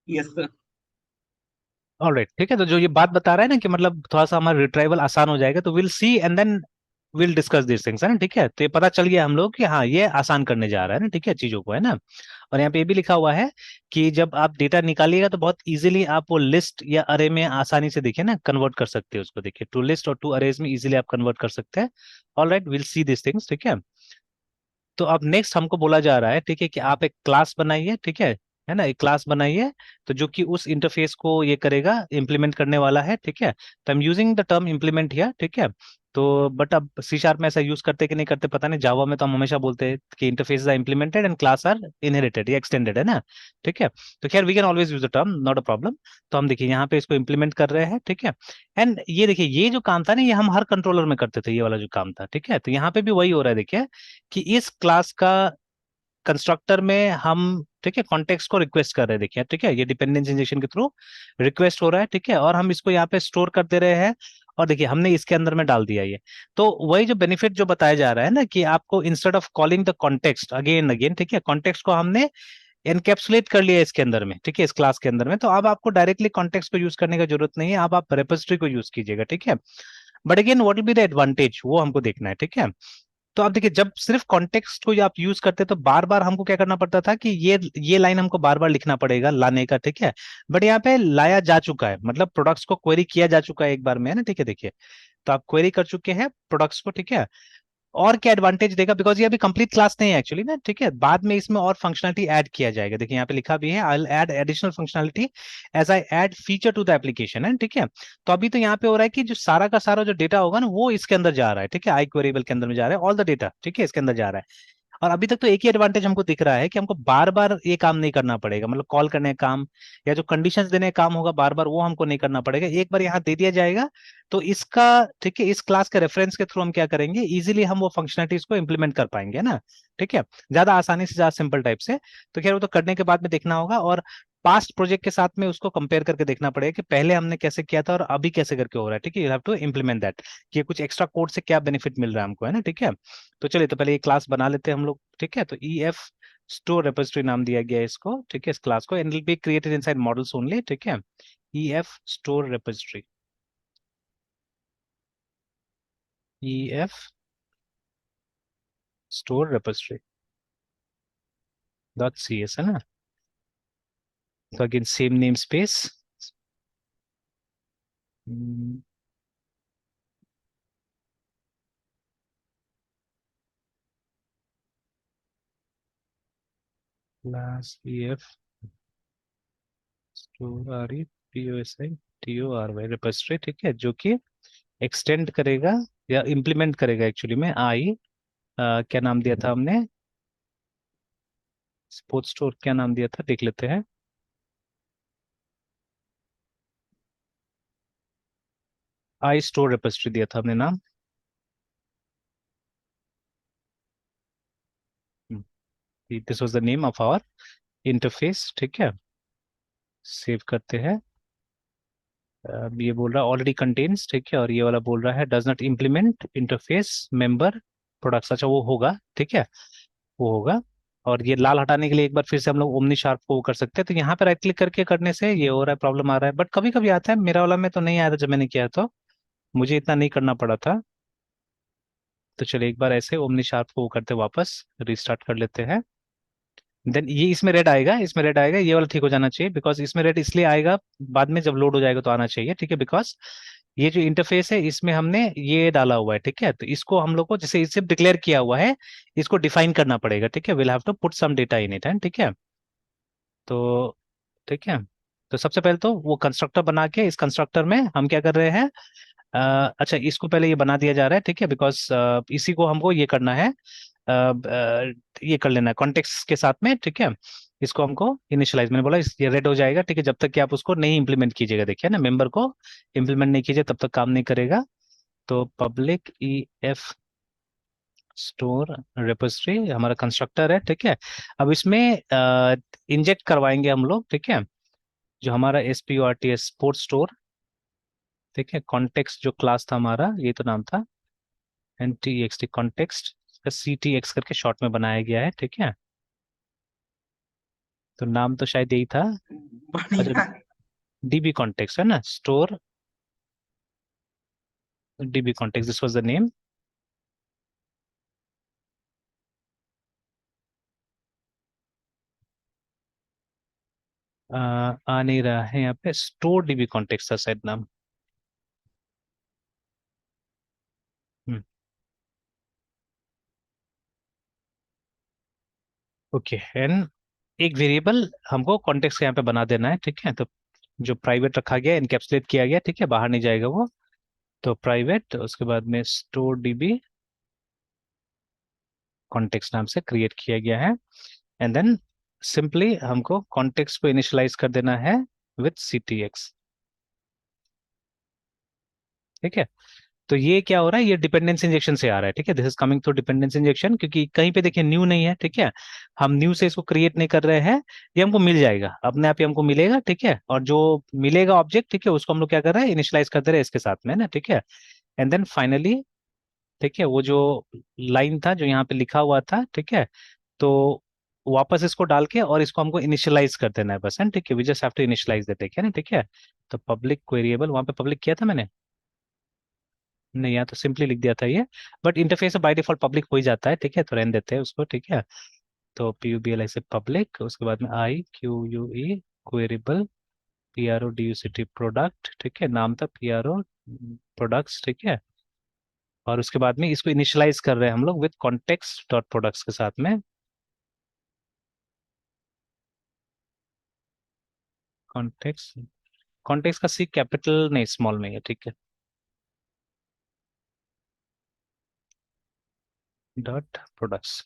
Yes sir. Alright, ठीक है। तो जो ये बात बता रहा है ना कि मतलब थोड़ा सा हमारा रिट्राइवल आसान हो जाएगा, तो will see and then will discuss this things, है ना, ठीक है। तो ये पता चल गया हम लोग कि हाँ ये आसान करने जा रहा है ना, ठीक है, चीजों को, है ना। और यहाँ पे ये भी लिखा हुआ है कि जब आप डेटा निकालिएगा तो बहुत इजीली आप वो लिस्ट या अरे में आसानी से देखिए ना कन्वर्ट कर सकते हैं उसको, देखिए टू लिस्ट और टू अरेज में इजीली आप कन्वर्ट कर सकते हैं। Alright, will see this things, ठीक है। तो अब नेक्स्ट हमको बोला जा रहा है, ठीक है, कि आप एक क्लास बनाइए, ठीक है ना, एक क्लास बनाइए। तो जो कि उस इंटरफेस को ये करेगा, इम्प्लीमेंट करने वाला है, ठीक है। तो I am using the term implement here, ठीक है। तो बट अब सी शार्प में ऐसा यूज करते कि नहीं करते पता नहीं, जावा में तो हम हमेशा बोलते हैं कि interface are implemented and class are inherited या एक्सटेंडेड, है ना, ठीक है। तो खैर we can always use the term, not a problem. तो हम देखिए यहाँ पे इसको इम्प्लीमेंट कर रहे हैं, ठीक है। एंड ये देखिए ये जो काम था ना, ये हम हर कंट्रोलर में करते थे, ये वाला जो काम था, ठीक है। तो यहाँ पे भी वही हो रहा है, देखिए कि इस क्लास का कंस्ट्रक्टर में हम, ठीक है, कॉन्टेक्स्ट को रिक्वेस्ट कर रहे हैं, देखिए, ठीक है, ये डिपेंडेंस इंजेक्शन के थ्रू रिक्वेस्ट हो रहा है, ठीक है। और हम इसको यहाँ पे स्टोर कर दे रहे हैं, और देखिए हमने इसके अंदर में डाल दिया ये। तो वही जो बेनिफिट जो बताया जा रहा है ना, कि आपको instead of calling the context again again, ठीक है, कॉन्टेक्स्ट को हमने एनकैप्सुलेट कर लिया इसके अंदर में, ठीक है, इस क्लास के अंदर में। तो अब आपको डायरेक्टली कॉन्टेक्स्ट को यूज करने का जरूरत नहीं है, अब आप रेपोजिटरी को यूज कीजिएगा, ठीक है। But again what will be the advantage, वो हमको देखना है, ठीक है। तो आप देखिए जब सिर्फ कॉन्टेक्स्ट को आप यूज करते तो बार बार हमको क्या करना पड़ता था कि ये लाइन हमको बार बार लिखना पड़ेगा लाने का, ठीक है। बट यहाँ पे लाया जा चुका है, मतलब प्रोडक्ट्स को क्वेरी किया जा चुका है एक बार में, है ना, ठीक है, देखिए। तो आप क्वेरी कर चुके हैं प्रोडक्ट्स को, ठीक है। और क्या एडवांटेज देगा, बिकॉज ये अभी कंप्लीट क्लास नहीं है एक्चुअली ना, ठीक है, बाद में इसमें और फंक्शनलिटी ऐड किया जाएगा, देखिए यहाँ पे लिखा भी है, I will add additional functionality as I add feature to the application, है, ठीक है। तो अभी तो यहाँ पे हो रहा है कि जो सारा का सारा जो डेटा होगा ना वो इसके अंदर जा रहा है, ठीक है, आई क्वेरेबल के अंदर में जा रहा है, ऑल द डेटा, ठीक है, इसके अंदर जा रहा है। और अभी तक तो एक ही एडवांटेज हमको दिख रहा है कि हमको बार बार ये काम नहीं करना पड़ेगा, मतलब कॉल करने का काम या जो कंडीशंस देने का काम होगा बार बार, वो हमको नहीं करना पड़ेगा, एक बार यहाँ दे दिया जाएगा। तो इसका, ठीक है, इस क्लास के रेफरेंस के थ्रू हम क्या करेंगे, इजीली हम वो फंक्शनलिटीज को इंप्लीमेंट कर पाएंगे ना, ठीक है, ज्यादा आसानी से, ज्यादा सिंपल टाइप से। तो खैर वो तो करने के बाद में देखना होगा, और पास्ट प्रोजेक्ट के साथ में उसको कंपेयर करके देखना पड़ेगा कि पहले हमने कैसे किया था और अभी कैसे करके हो रहा है, ठीक है। You have to implement that, कि कुछ एक्स्ट्रा कोड से क्या बेनिफिट मिल रहा है हमको, है ना, ठीक है। तो चलिए, तो पहले ये क्लास बना लेते हैं हम लोग, ठीक है। तो ई एफ स्टोर रेपोजिटरी नाम दिया गया है इसको, ठीक है, इस क्लास को, and will be created inside models only, ठीक है। E F store repository, E F store repository dot C S, है ना। तो again same namespace, class E F store R E P O S I T O R Y repository, ठीक है, जो कि extend करेगा या implement करेगा एक्चुअली में आई, क्या नाम दिया था हमने, स्पोर्ट्स स्टोर क्या नाम दिया था देख लेते हैं। आई स्टोर रेपोजिटरी दिया था हमने नाम। This was the name of our interface, ठीक है। सेव करते हैं। अब ये बोल रहा है ऑलरेडी कंटेन्स, ठीक है, और ये वाला बोल रहा है does not implement interface member products, अच्छा वो होगा, ठीक है, वो होगा। और ये लाल हटाने के लिए एक बार फिर से हम लोग ओमनी शार्प को वो कर सकते हैं, तो यहाँ पे राइट क्लिक करके करने से ये हो रहा है, प्रॉब्लम आ रहा है, बट कभी कभी आता है, मेरा वाला में तो नहीं आया था जब मैंने किया, तो मुझे इतना नहीं करना पड़ा था। तो चलिए एक बार ऐसे ओमनी शार्प को वो करते वापस रिस्टार्ट कर लेते हैं। देन ये इसमें रेड आएगा, इसमें रेड आएगा, ये वाला ठीक हो जाना चाहिए, बिकॉज इसमें रेड इसलिए आएगा, बाद में जब लोड हो जाएगा तो आना चाहिए, ठीक है, बिकॉज ये जो इंटरफेस है इसमें हमने ये डाला हुआ है, ठीक है। तो इसको हम लोग को जैसे इसे डिक्लेयर किया हुआ है, इसको डिफाइन करना पड़ेगा, ठीक है, will have to put some data in it, है, ठीक है। तो ठीक है, तो सबसे पहले तो वो कंस्ट्रक्टर बना के इस कंस्ट्रक्टर में हम क्या कर रहे हैं, अच्छा इसको पहले ये बना दिया जा रहा है, ठीक है, बिकॉज इसी को हमको ये करना है, ये कर लेना है कॉन्टेक्स्ट के साथ में, ठीक है। इसको हमको इनिशियलाइज, मैंने बोला ये रेड हो जाएगा, ठीक है, जब तक कि आप उसको नहीं इंप्लीमेंट कीजिएगा, देखिए ना, मेंबर को इंप्लीमेंट नहीं कीजिए तब तक काम नहीं करेगा। तो पब्लिक ई एफ स्टोर रेपोजिटरी हमारा कंस्ट्रक्टर है, ठीक है। अब इसमें इंजेक्ट करवाएंगे हम लोग, ठीक है, जो हमारा S P O R T S sport store, ठीक है, कॉन्टेक्स्ट जो क्लास था हमारा, ये तो नाम था N T X T context, C T X करके शॉर्ट में बनाया गया है, ठीक है। तो नाम तो शायद यही था। अच्छा, बढ़िया। डीबी कॉन्टेक्स्ट है ना, store DB context, this was the name. आ नहीं रहा है यहाँ पे, स्टोर डीबी कॉन्टेक्स्ट था शायद नाम। ओके, एंड एक वेरिएबल हमको कॉन्टेक्स्ट के यहाँ पे बना देना है, ठीक है। तो जो प्राइवेट रखा गया, इनकैप्सुलेट किया गया, ठीक है, बाहर नहीं जाएगा वो। तो प्राइवेट, उसके बाद में स्टोर डीबी कॉन्टेक्स्ट नाम से क्रिएट किया गया है। एंड देन सिंपली हमको कॉन्टेक्स्ट को इनिशियलाइज कर देना है विथ ctx, ठीक है। तो ये क्या हो रहा है, ये डिपेंडेंस इंजेक्शन से आ रहा है, ठीक है। This is coming through dependence injection, क्योंकि कहीं पे देखिए न्यू नहीं है, ठीक है। हम न्यू से इसको क्रिएट नहीं कर रहे हैं, ये हमको मिल जाएगा अपने आप ही, हमको मिलेगा, ठीक है। और जो मिलेगा ऑब्जेक्ट, ठीक है, उसको हम लोग क्या कर रहे हैं, इनिशियलाइज कर दे रहे हैं इसके साथ में ना, ठीक है। एंड देन फाइनली, ठीक है, वो जो लाइन था जो यहाँ पे लिखा हुआ था, ठीक है, तो वापस इसको डाल के और इसको हमको इनिशियलाइज कर देना है बस, है ठीक है। We just have to initialise that, ठीक है ना, ठीक है। तो पब्लिक वेरिएबल वहां पे पब्लिक किया था मैंने, नहीं, यहाँ तो सिंपली लिख दिया था ये। But interface by default public हो ही जाता है, ठीक है, तो रहने देते हैं उसको, ठीक है। तो PUBL ऐसे पब्लिक, उसके बाद में IQUE क्वेरिएबल PRODUCT प्रोडक्ट, ठीक है, नाम था PRO प्रोडक्ट्स, ठीक है। और उसके बाद में इसको इनिशियलाइज कर रहे हैं हम लोग विद कॉन्टेक्स्ट डॉट प्रोडक्ट्स के साथ में। कॉन्टेक्स्ट, कॉन्टेक्स्ट का C कैपिटल नहीं, स्मॉल में है, ठीक है, डॉट प्रोडक्ट्स,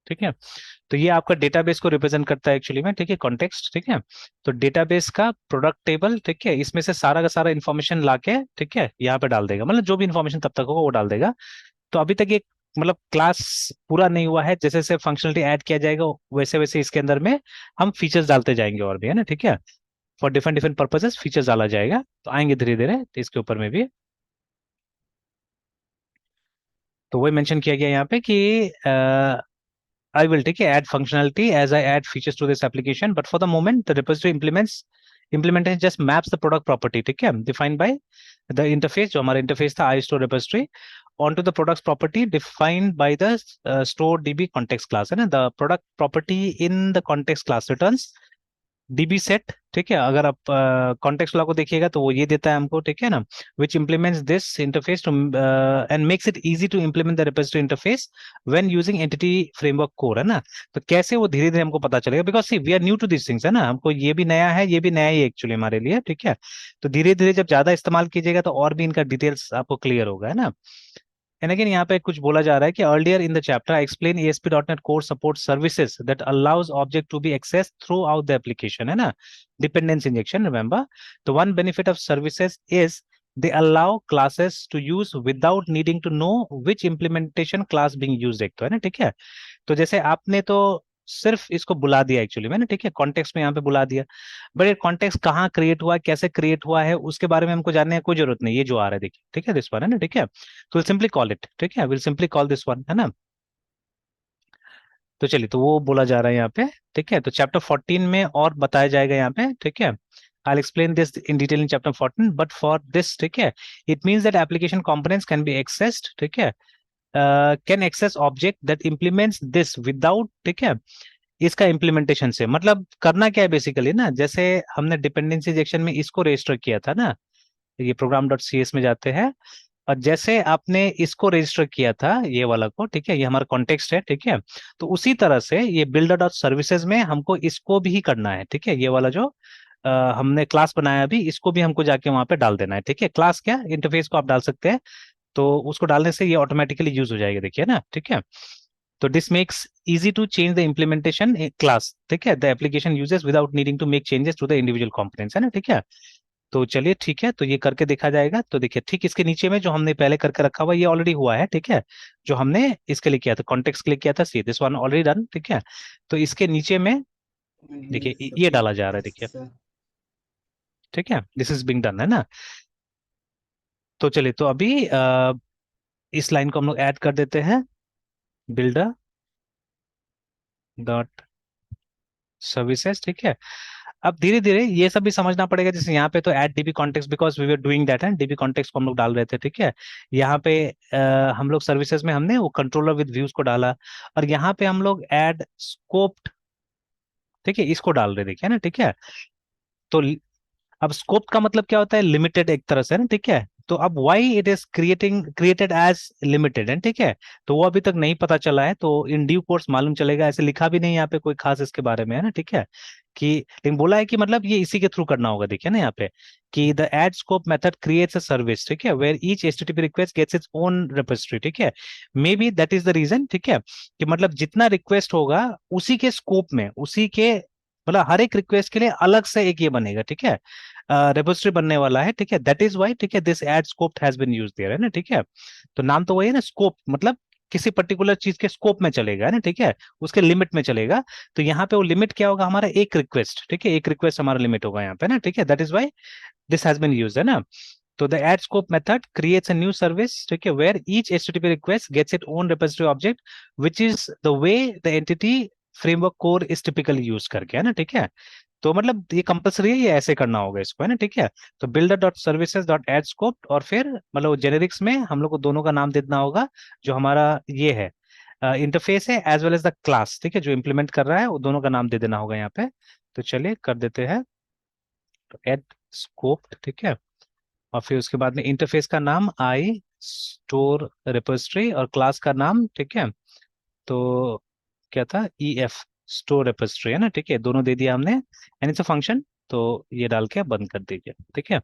ठीक है। तो ये आपका डेटाबेस को रिप्रेजेंट करता है एक्चुअली में, ठीक है, कॉन्टेक्स्ट, ठीक है। तो डेटाबेस का प्रोडक्ट टेबल, ठीक है, इसमें से सारा का सारा इन्फॉर्मेशन लाके, ठीक है, यहाँ पे डाल देगा, मतलब जो भी इन्फॉर्मेशन तब तक होगा वो डाल देगा। तो अभी तक ये मतलब क्लास पूरा नहीं हुआ है, जैसे जैसे फंक्शनलिटी ऐड किया जाएगा वैसे वैसे इसके अंदर में हम फीचर्स डालते जाएंगे और भी, है ना, ठीक है। For different different purposes features डाला जाएगा, तो आएंगे धीरे धीरे तो इसके ऊपर में भी। तो वही मेंशन किया गया यहाँ पे कि I will take add functionality as I add features to this application. But for the moment, the repository implementation just maps the product property, ठीक है, defined by the interface, जो हमारा interface था iStore repository, onto the products property defined by the store DB context class, है ना। The product property in the context class returns dB set, ठीक है। अगर आप कॉन्टेक्स्ट फ्लो को देखिएगा तो वो ये देता है हमको, ठीक है ना, which implements this interface to and makes it easy to implement the repository interface when using Entity Framework Core, है ना। तो कैसे वो धीरे धीरे हमको पता चलेगा, because see we are new to this things, है ना, हमको ये भी नया है, ये भी नया ही एक्चुअली हमारे लिए, ठीक है। तो धीरे धीरे जब ज्यादा इस्तेमाल कीजिएगा तो और भी इनका डिटेल्स आपको क्लियर होगा, है ना। एंड अगेन यहाँ पे कुछ बोला जा रहा है कि earlier in the chapter I explain ASP.NET Core support services that allows object to be accessed throughout the application, है ना, डिपेंडेंस इंजेक्शन, रिमेंबर। तो one benefit of services is they allow classes to use without needing to know which implementation class being used, एक तो है ना, ठीक है। तो जैसे आपने तो सिर्फ इसको बुला दिया एक्चुअली में ना, ठीक है, कॉन्टेक्स्ट में यहाँ पे बुला दिया। बट ये कॉन्टेक्स्ट कहाँ क्रिएट हुआ है, कैसे क्रिएट हुआ है, उसके बारे में हमको जानने की कोई जरूरत नहीं, ये जो आ रहा है देखिए, ठीक है, दिस वन है ना, ठीक है। तो विल सिंपली कॉल इट, ठीक है, will simply call this one, है ना। तो चलिए, तो वो बोला जा रहा है यहाँ पे, ठीक है। तो चैप्टर 14 में और बताया जाएगा यहाँ पे, ठीक है। I'll explain this in detail in chapter 14, but for this, ठीक है, it means that application components can be accessed, ठीक है, can access object that implements this without, ठीक है, इसका इम्प्लीमेंटेशन से मतलब करना क्या है बेसिकली ना, जैसे हमने डिपेंडेंसी इंजेक्शन में इसको रजिस्टर किया था ना, ये प्रोग्राम डॉट सी एस में जाते हैं, और जैसे आपने इसको रजिस्टर किया था ये वाला को, ठीक है, ये हमारा कॉन्टेक्स्ट है, ठीक है। तो उसी तरह से ये बिल्डर डॉट सर्विसेज में हमको इसको भी करना है, ठीक है, ये वाला जो हमने क्लास बनाया अभी, इसको भी हमको जाके वहां पे डाल देना है, ठीक है। क्लास क्या, इंटरफेस को आप डाल सकते हैं, तो उसको डालने से ये ऑटोमेटिकली यूज हो जाएगा, देखिए ना, ठीक है। तो this makes easy to change the implementation class, ठीक है, the application uses without needing to make changes to the individual components, है ना, ठीक है। तो चलिए ठीक है, तो ये करके देखा जाएगा। तो देखिए ठीक इसके नीचे में जो हमने पहले करके रखा हुआ ये ऑलरेडी हुआ है, ठीक है, जो हमने इसके लिए किया था, कॉन्टेक्स्ट के लिए किया था, see this one already done, ठीक है। तो इसके नीचे में ये देखिए सब ये ठीक डाला जा रहा है, देखिए, से। ठीक है, दिस इज बिंग डन, है ना। तो चलिए, तो अभी इस लाइन को हम लोग ऐड कर देते हैं, बिल्डर डॉट सर्विसेज, ठीक है। अब धीरे धीरे ये सब भी समझना पड़ेगा, जैसे यहाँ पे तो add DB context because we were doing that है, डीबी कॉन्टेक्स्ट को हम लोग डाल रहे थे, ठीक है। यहाँ पे हम लोग सर्विसेज में हमने वो कंट्रोलर विद व्यूज को डाला, और यहाँ पे हम लोग ऐड स्कोप, ठीक है, इसको डाल रहे देखिए ना, ठीक है। तो अब स्कोप का मतलब क्या होता है, लिमिटेड एक तरह से ना, ठीक है। तो अब why it is created as limited है, ठीक है। तो वो अभी तक नहीं पता चला है, तो इन ड्यू कोर्स मालूम चलेगा, ऐसे लिखा भी नहीं यहाँ पे कोई खास इसके बारे में, है ना, ठीक है। कि लेकिन बोला है कि मतलब ये इसी के थ्रू करना होगा, देखिए ना यहाँ पे, कि the add scope method creates a service, ठीक है, where each HTTP request gets its own repository, ठीक है। Maybe that is the reason, ठीक है, कि मतलब जितना रिक्वेस्ट होगा उसी के स्कोप में, उसी के मतलब हर एक रिक्वेस्ट के लिए अलग से एक ये बनेगा, ठीक है, रेपोजिटरी बनने वाला है, ठीक है। दैट इज वाई, ठीक है, this add scope has been used there, है ना, ठीक है। तो नाम तो वही है ना, स्कोप मतलब किसी पर्टिकुलर चीज के स्कोप में चलेगा, है ना, ठीक है, उसके लिमिट में चलेगा। तो यहाँ पे वो लिमिट क्या होगा, हमारा एक रिक्वेस्ट, ठीक है, एक रिक्वेस्ट हमारा लिमिट होगा यहाँ पे ना, ठीक है। That is why this has been used, है ना। तो the add scope method creates a new service, ठीक है, where each HTTP request gets its own repository object, which is the way the entity framework core is typically used करके, है ना, ठीक है। तो मतलब ये कंपलसरी है, ये ऐसे करना होगा इसको, है ना, ठीक है। तो builder dot services dot add scope, और फिर मतलब जेनेरिक्स में हम लोग को दोनों का नाम देना होगा, जो हमारा ये है इंटरफेस है, as well as the class, ठीक है, जो इम्प्लीमेंट कर रहा है, वो दोनों का नाम दे देना होगा यहाँ पे। तो चलिए कर देते हैं, तो एड स्कोप, ठीक है, और फिर उसके बाद में इंटरफेस का नाम आई स्टोर रिपोजिटरी, और क्लास का नाम, ठीक है, तो क्या था, ई एफ स्टोर रिपोजिटरी, है ना, ठीक है, दोनों दे दिया हमने, एंड इट्स अ फंक्शन। तो ये डाल के बंद कर दीजिए, ठीक है।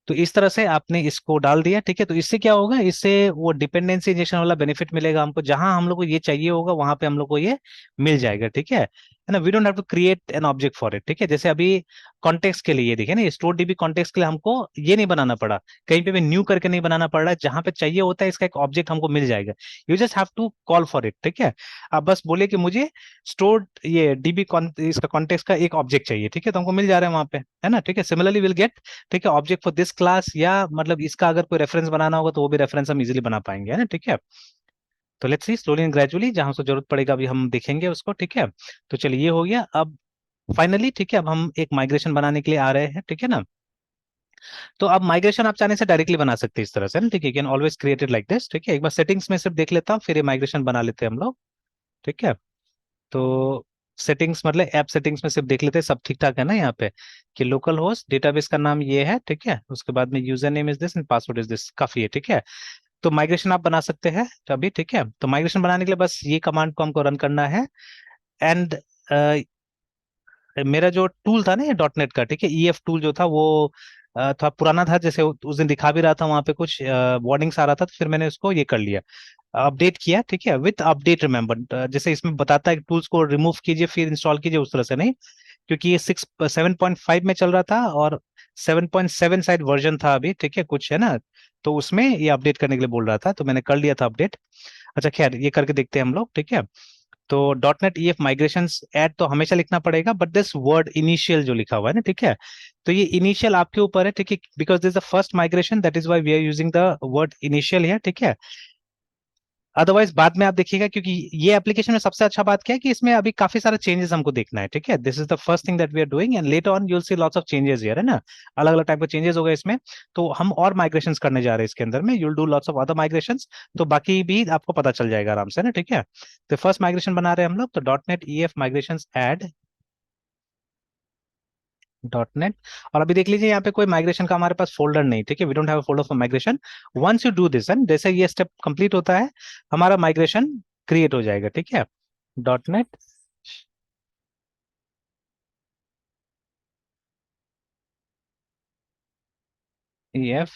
तो इस तरह से आपने इसको डाल दिया, ठीक है। तो इससे क्या होगा, इससे वो डिपेंडेंसी इंजेक्शन वाला बेनिफिट मिलेगा हमको, जहां हम लोग को ये चाहिए होगा वहां पे हम लोग को ये मिल जाएगा, ठीक है ना। We don't have to create an object for it, ठीक है। जैसे अभी कॉन्टेक्स्ट के लिए देखिए ना, स्टोर डीबी कॉन्टेक्स्ट के लिए हमको ये नहीं बनाना पड़ा, कहीं पे भी न्यू करके नहीं बनाना पड़ रहा है, जहां पे चाहिए होता है इसका एक ऑब्जेक्ट हमको मिल जाएगा। You just have to call for it, ठीक है। आप बस बोले कि मुझे स्टोर ये डीबी इसका कॉन्टेक्स्ट का एक ऑब्जेक्ट चाहिए, ठीक है, तो हमको मिल जा रहा है वहां पे, है ना, ठीक है। सिमिलरली विल गेट, ठीक है, ऑब्जेक्ट फॉर दिस क्लास, या मतलब इसका अगर कोई रेफरेंस बनाना होगा तो वो भी रेफरेंस हम इजीली बना पाएंगे, है ना, ठीक है। तो let's see slowly and gradually, जहां से जरूरत पड़ेगा अभी हम देखेंगे उसको, ठीक है। तो चलिए ये हो गया। अब फाइनली, ठीक है, अब हम एक माइग्रेशन बनाने के लिए आ रहे हैं, ठीक है ना। तो अब माइग्रेशन आप चाहने से डायरेक्टली बना सकते हैं इस तरह से ना, ठीक है, can always created like this, ठीक है। एक बार सेटिंग्स में सिर्फ देख लेता हूँ, फिर ये माइग्रेशन बना लेते हैं हम लोग, ठीक है। तो सेटिंग्स मतलब ऐप सेटिंग्स में सिर्फ देख लेते हैं, सब ठीक ठाक है ना यहाँ पे, कि लोकल होस्ट डेटाबेस का नाम ये है, ठीक है, उसके बाद में user name is this and password is this, काफी है, ठीक है। तो माइग्रेशन आप बना सकते हैं तो अभी, ठीक है। तो माइग्रेशन बनाने के लिए बस ये कमांड को हमको रन करना है, एंड मेरा जो टूल था ना ये डॉट नेट का, ठीक है, ईएफ टूल जो था वो थोड़ा पुराना था, जैसे उस दिन दिखा भी रहा था वहां पे कुछ वार्निंग्स आ रहा था, तो फिर मैंने उसको ये कर लिया, अपडेट किया, ठीक है, विथ अपडेट रिमेंबर, जैसे इसमें बताता है कि टूल्स को रिमूव कीजिए फिर इंस्टॉल कीजिए, उस तरह से नहीं, क्योंकि ये 7.5 में चल रहा था, और 7.7 शायद वर्जन था अभी, ठीक है, कुछ है ना। तो उसमें ये अपडेट करने के लिए बोल रहा था, तो मैंने कर लिया था अपडेट। अच्छा खैर, ये करके देखते हैं हम लोग, ठीक है। तो dot net E F migration add तो हमेशा लिखना पड़ेगा, बट दिस वर्ड इनिशियल जो लिखा हुआ है ना, ठीक है, तो ये इनिशियल आपके ऊपर है, ठीक है, because this the first migration, that is why we are using the word initial है, ठीक है। अदरवाइज बाद में आप देखिएगा, क्योंकि ये एप्लीकेशन में सबसे अच्छा बात क्या है कि इसमें अभी काफी सारे चेंजेस हमको देखना है, ठीक है। This is the first thing that we are doing, and later on you'll see lots of changes here, है ना, अलग अलग टाइप के चेंजेस हो गए इसमें। तो हम और माइग्रेशंस करने जा रहे हैं इसके अंदर में, you'll do lots of other migrations, तो बाकी भी आपको पता चल जाएगा आराम से ना, ठीक है। तो फर्स्ट माइग्रेशन बना रहे हैं हम लोग, तो dot net E F migration add dot net, और अभी देख लीजिए यहाँ पे कोई माइग्रेशन का हमारे पास फोल्डर नहीं, ठीक है, we don't have a folder for migration. Once you do this and जैसे ये स्टेप कंप्लीट होता है, हमारा माइग्रेशन क्रिएट हो जाएगा, ठीक है। डॉट नेट ई एफ,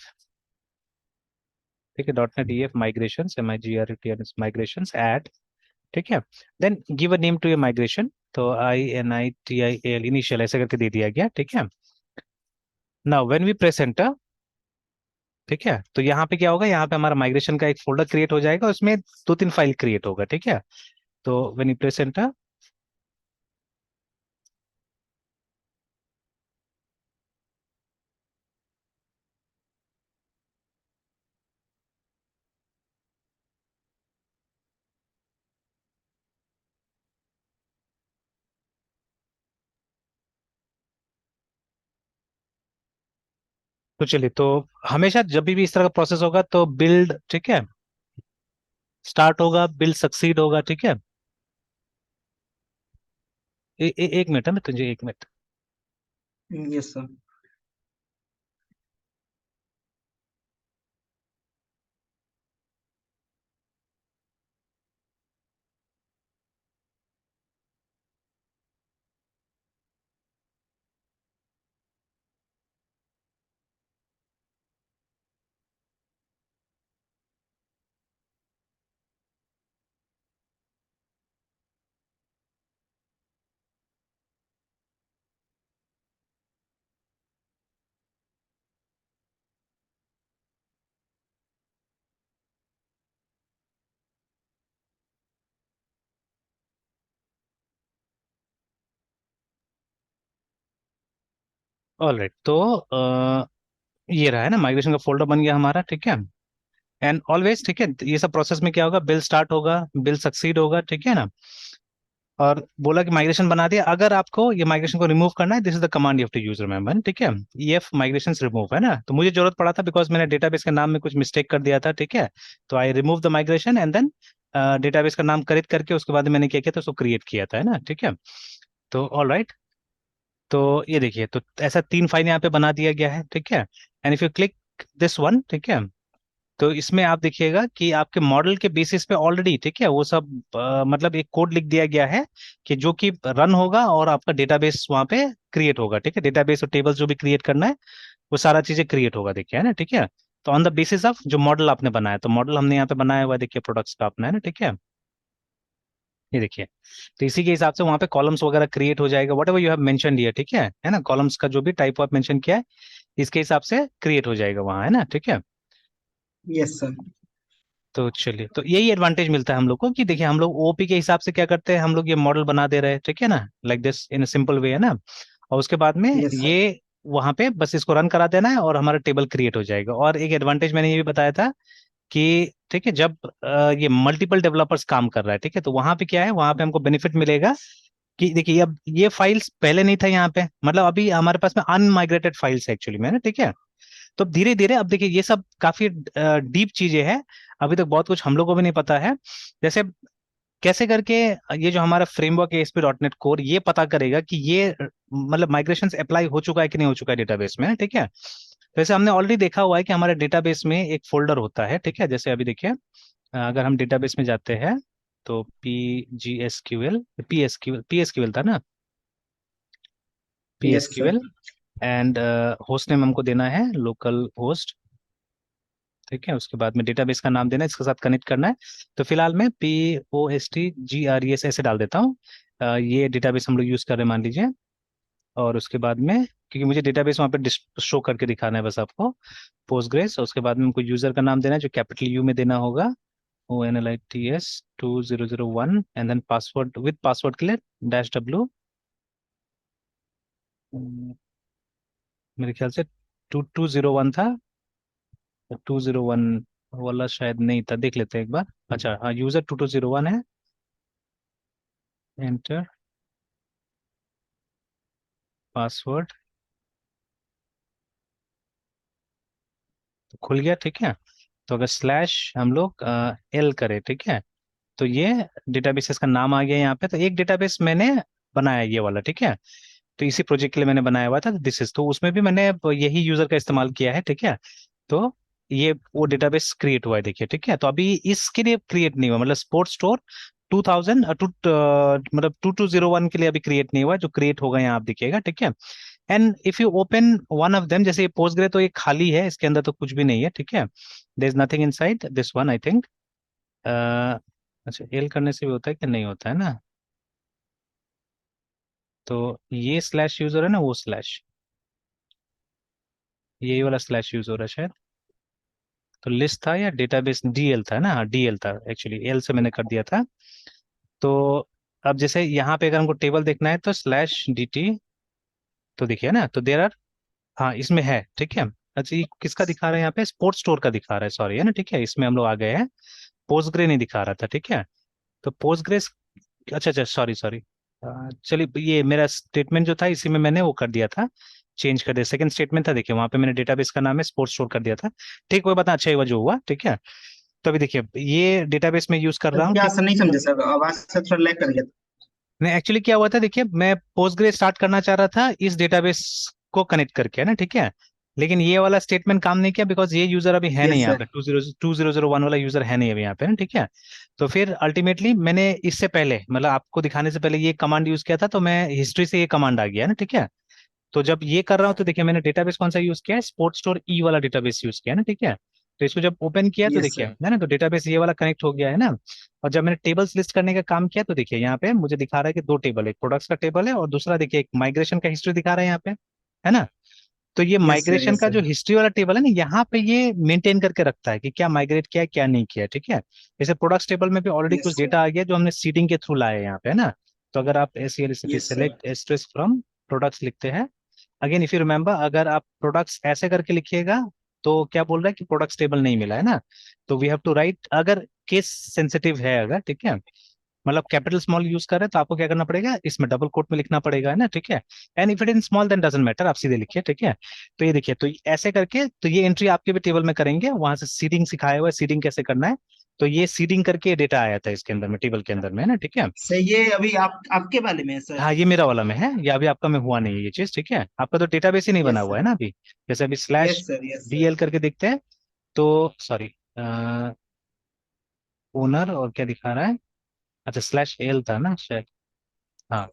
ठीक है, dot net E F migration, MIGRET migration add, ठीक है। Then give a name to your migration, तो INITIAL इनिशियल ऐसे करके दे दिया गया, ठीक है। Now when we press enter, ठीक है, तो यहाँ पे क्या होगा, यहाँ पे हमारा माइग्रेशन का एक फोल्डर क्रिएट हो जाएगा, उसमें दो तीन फाइल क्रिएट होगा, ठीक है। तो व्हेन यू प्रेस एंटर, तो चलिए, तो हमेशा जब भी इस तरह का प्रोसेस होगा तो बिल्ड, ठीक है, स्टार्ट होगा, बिल्ड सक्सीड होगा, ठीक है। एक मिनट है, मैं तुझे एक मिनट। Yes sir. ऑलराइट, तो ये रहा है ना, माइग्रेशन का फोल्डर बन गया हमारा, ठीक है। एंड ऑलवेज, ठीक है, ये सब प्रोसेस में क्या होगा, बिल स्टार्ट होगा, बिल सक्सीड होगा, ठीक है ना। और बोला कि माइग्रेशन बना दिया। अगर आपको ये माइग्रेशन को रिमूव करना है, this is the command you have to use, remember, ठीक है। ईएफ माइग्रेशन रिमूव है ना, तो मुझे जरूरत पड़ा था बिकॉज मैंने डेटाबेस के नाम में कुछ मिस्टेक कर दिया था, ठीक है। तो I remove the migration and then database का नाम करेक्ट करके उसके बाद मैंने क्या किया था, उसको क्रिएट किया था, है ना, ठीक है। तो ऑल राइट, तो ये देखिए, तो ऐसा 3 फाइल यहाँ पे बना दिया गया है, ठीक है। And if you click this one, ठीक है, तो इसमें आप देखिएगा कि आपके मॉडल के बेसिस पे ऑलरेडी, ठीक है, वो सब मतलब एक कोड लिख दिया गया है कि जो कि रन होगा और आपका डेटाबेस वहां पे क्रिएट होगा, ठीक है। डेटाबेस और टेबल्स जो भी क्रिएट करना है वो सारा चीजें क्रिएट होगा, देखिए, है ना, ठीक है। तो ऑन द बेसिस ऑफ जो मॉडल आपने बनाया, तो मॉडल हमने यहाँ पे बनाया हुआ है, देखिए, प्रोडक्ट्स का अपना, है ना, ठीक है। ये देखिए, तो इसी के हिसाब से वहां पे कॉलम्स वगैरह क्रिएट हो जाएगा, what ever you have mention दिया, ठीक है ना, कॉलम्स का जो भी टाइप आप मेंशन किया है इसके हिसाब से क्रिएट हो जाएगा वहाँ, है ना, ठीक है। Yes sir. तो चलिए, तो यही एडवांटेज मिलता है हम लोग को कि देखिए, हम लोग ओपी के हिसाब से क्या करते हैं, हम लोग ये मॉडल बना दे रहे हैं, ठीक है ना, like this in simple way, है ना। और उसके बाद में यस सर। ये वहां पे बस इसको रन करा देना है और हमारा टेबल क्रिएट हो जाएगा। और एक एडवांटेज मैंने ये भी बताया था कि ठीक है, जब ये मल्टीपल डेवलपर्स काम कर रहा है, ठीक है, तो वहां पे क्या है, वहां पे हमको बेनिफिट मिलेगा कि देखिए, अब ये फाइल्स पहले नहीं था यहाँ पे, मतलब अभी हमारे पास में अनमाइग्रेटेड फाइल्स है एक्चुअली में ना, ठीक है। तो धीरे धीरे अब देखिए, ये सब काफी डीप चीजें हैं, अभी तक बहुत कुछ हम लोगों को भी नहीं पता है। जैसे कैसे करके ये जो हमारा फ्रेमवर्क है एएसपी डॉट नेट कोर, ये पता करेगा कि ये मतलब माइग्रेशन अप्लाई हो चुका है कि नहीं हो चुका है डेटाबेस में, ठीक है। वैसे हमने ऑलरेडी देखा हुआ है कि हमारे डेटाबेस में एक फोल्डर होता है, ठीक है, जैसे अभी देखिए, अगर हम डेटाबेस में जाते हैं तो पी एस क्यू एल था ना, P S yes Q sir. L and host name हमको देना है लोकल होस्ट, ठीक है। उसके बाद में डेटाबेस का नाम देना है, इसके साथ कनेक्ट करना है। तो फिलहाल मैं POSTGRES ऐसे डाल देता हूँ। ये डेटाबेस हम लोग यूज कर रहे हैं, मान लीजिए। और उसके बाद में, क्योंकि मुझे डेटाबेस वहाँ पे शो करके दिखाना है बस आपको, पोस्टग्रेस। और उसके बाद में हमको यूजर का नाम देना है जो कैपिटल यू में देना होगा, ONLITS 2001, and then password, with password के लिए -W। मेरे ख्याल से 2201 था, 201 वाला शायद नहीं था, देख लेते हैं एक बार। अच्छा हाँ, यूजर 2201 है, एंटर, पासवर्ड, तो खुल गया, ठीक है। तो अगर स्लैश हम लोग एल करें, ठीक है, तो ये डेटाबेसेस का नाम आ गया यहाँ पे। तो एक डेटाबेस मैंने बनाया ये वाला, ठीक है, तो इसी प्रोजेक्ट के लिए मैंने बनाया हुआ था दिस इज, तो उसमें भी मैंने यही यूजर का इस्तेमाल किया है, ठीक है। तो ये वो डेटाबेस क्रिएट हुआ है, देखिए, ठीक है। तो अभी इसके लिए क्रिएट नहीं हुआ, मतलब स्पोर्ट्स स्टोर 2000 मतलब 2201 के लिए अभी क्रिएट नहीं हुआ है, जो क्रिएट होगा यहाँ आप देखिएगा, ठीक है। And if you open one of them, जैसे ये पोस्ट ग्रे, तो ये खाली है, इसके अंदर तो कुछ भी नहीं है, ठीक है। There is nothing inside this one, I think. अच्छा, एल करने से भी होता है कि नहीं होता है ना। तो ये स्लैश यूज हो रहा है ना, वो स्लैश, यही वाला स्लैश यूज हो रहा है शायद। तो लिस्ट था या डेटाबेस, डीएल था ना, हाँ डीएल था एक्चुअली, एल से मैंने कर दिया था। तो अब जैसे यहाँ पे अगर हमको टेबल देखना है तो /dt, तो देखिए ना, तो देर आर, हाँ इसमें है, ठीक है। अच्छा, ये किसका दिखा रहा है, यहाँ पे स्पोर्ट्स स्टोर का दिखा रहा है, सॉरी, है ना, ठीक है, इसमें हम लोग आ गए हैं। पोस्टग्रे नहीं दिखा रहा था, ठीक है। तो पोस्टग्रे, अच्छा अच्छा, सॉरी सॉरी, चलिए, ये मेरा स्टेटमेंट जो था इसी में मैंने वो कर दिया था, चेंज कर दिया, सेकंड स्टेटमेंट था, देखिए वहां पे मैंने डेटाबेस का नाम है स्पोर्ट्स स्टोर कर दिया था। ठीक, कोई बात नहीं, अच्छा ही हुआ जो हुआ, ठीक है। तो अभी देखिए ये डेटाबेस में यूज कर सर रहा हूँ, क्या ठीक। सर, नहीं समझे सर, आवाज से थोड़ा लैग कर गया था। नहीं, एक्चुअली क्या हुआ था, देखिए मैं पोस्टग्रे स्टार्ट करना चाह रहा था इस डेटाबेस को कनेक्ट करके, है ना, ठीक है। लेकिन ये वाला स्टेटमेंट काम नहीं किया, बिकॉज ये यूजर अभी है नहीं यस यहाँ सर। पे, 2001 वाला यूजर है नहीं अभी यहाँ पे ना, ठीक है। तो फिर अल्टीमेटली मैंने इससे पहले, मतलब आपको दिखाने से पहले ये कमांड यूज किया था, तो मैं हिस्ट्री से ये कमांड आ गया है ना, ठीक है। तो जब ये कर रहा हूँ तो देखिए मैंने डेटाबेस कौन सा यूज किया है, स्पोर्ट्स स्टोर ई वाला डेटाबेस यूज किया है ना, ठीक है। तो इसको जब ओपन किया तो यस देखिए, सर। है ना, तो डेटाबेस ये वाला कनेक्ट हो गया है ना। और जब मैंने टेबल्स लिस्ट करने का काम किया तो देखिए यहाँ पे मुझे दिखा रहा है कि दो टेबल है, एक प्रोडक्ट्स का टेबल है और दूसरा देखिए एक माइग्रेशन का हिस्ट्री दिखा रहा है यहाँ पे, है ना। तो ये यस सर। माइग्रेशन यस का सर। जो हिस्ट्री वाला टेबल है ना, यहाँ पे ये मेंटेन करके रखता है कि क्या माइग्रेट किया क्या नहीं किया, ठीक है। जैसे प्रोडक्ट्स टेबल में भी ऑलरेडी यस कुछ सर। डेटा आ गया जो हमने सीडिंग के थ्रू लाए हैं यहाँ पे, है ना। तो अगर आप एस yes sir. Select asterisk from products लिखते हैं, अगेन इफ यू रिमेंबर, अगर आप प्रोडक्ट्स ऐसे करके लिखिएगा तो क्या बोल रहा है कि प्रोडक्ट्स टेबल नहीं मिला, है ना। तो वी हैव टू राइट, अगर केस सेंसिटिव है अगर, ठीक है, मतलब कैपिटल स्मॉल यूज कर रहे हैं तो आपको क्या करना पड़ेगा, इसमें डबल कोट में लिखना पड़ेगा, है ना, ठीक है। And if it in small then doesn't matter, आप सीधे लिखिए, ठीक है। तो ये देखिए, तो ऐसे करके तो ये एंट्री आपके भी टेबल में करेंगे, वहां से सीडिंग सिखाया हुआ है, सीडिंग कैसे करना है। तो ये सीडिंग करके डेटा आया था इसके अंदर में, टेबल के अंदर में, है ना, ठीक है। सर ये अभी आप आपके वाले में है सर? हाँ, ये मेरा वाला में है, या अभी आपका में हुआ नहीं है ये चीज, ठीक है। आपका तो डेटाबेस ही नहीं बना यस हुआ है सर। ना अभी। जैसे अभी slash yes sir. Yes sir. DL करके देखते हैं, तो सॉरी, ओनर और क्या दिखा रहा है, अच्छा स्लैश एल था ना शायद। हाँ,